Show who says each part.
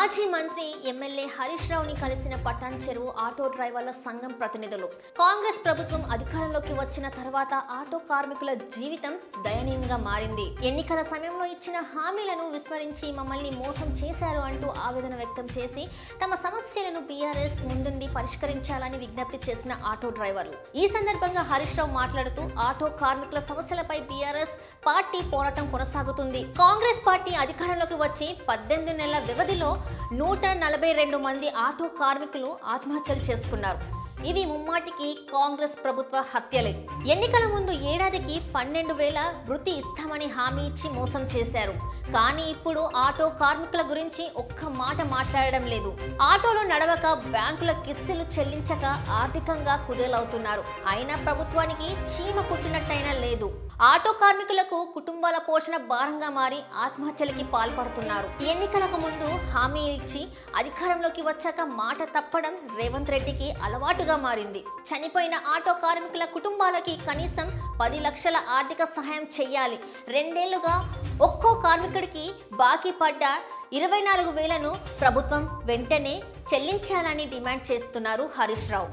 Speaker 1: మాజీ మంత్రి ఎమ్మెల్యే హరీష్ రావుని కలిసిన పటాన్ చెరువు ఆటో డ్రైవర్ల సంఘం ప్రతినిధులు. కాంగ్రెస్ ప్రభుత్వం అధికారంలోకి వచ్చిన తర్వాత ఆటో కార్మికుల జీవితం దయనీయంగా మారింది. ఎన్నికల సమయంలో ఇచ్చిన హామీలను విస్మరించి మమ్మల్ని మోసం చేశారు అంటూ ఆవేదన వ్యక్తం చేసి తమ సమస్యలను బీఆర్ఎస్ ముందుండి పరిష్కరించాలని విజ్ఞప్తి చేసిన ఆటో డ్రైవర్లు. ఈ సందర్భంగా హరీష్ రావు మాట్లాడుతూ ఆటో కార్మికుల సమస్యలపై బీఆర్ఎస్ పార్టీ పోరాటం కొనసాగుతుంది. కాంగ్రెస్ పార్టీ అధికారంలోకి వచ్చి 18 నెలల వ్యవధిలో 142 మంది ఆటో కార్మికులు ఆత్మహత్యలు చేసుకున్నారు. ఇవి ముమ్మాటికి కాంగ్రెస్ ప్రభుత్వ హత్యలే. ఎన్నికల ముందు ఏడాదికి 12,000 వృత్తి ఇస్తామని హామీ ఇచ్చి మోసం చేశారు. కానీ ఇప్పుడు ఆటో కార్మికుల గురించి ఒక్క మాట మాట్లాడడం లేదు. ఆటోలు నడవక, బ్యాంకుల కిస్తులు చెల్లించక ఆర్థికంగా కుదేలవుతున్నారు. అయినా ప్రభుత్వానికి చీమ కుట్టినట్టయినా లేదు. ఆటో కార్మికులకు కుటుంబాల పోషణ భారంగా మారి ఆత్మహత్యలకి పాల్పడుతున్నారు. ఎన్నికలకు ముందు హామీ ఇచ్చి అధికారంలోకి వచ్చాక మాట తప్పడం రేవంత్ రెడ్డికి అలవాటుగా మారింది. చనిపోయిన ఆటో కార్మికుల కుటుంబాలకి కనీసం 10 లక్షల ఆర్థిక సహాయం చేయాలి. 2 ఏళ్లుగా ఒక్కో కార్మికుడికి బాకీ పడ్డ 24,000ను ప్రభుత్వం వెంటనే చెల్లించాలని డిమాండ్ చేస్తున్నారు హరీష్ రావు.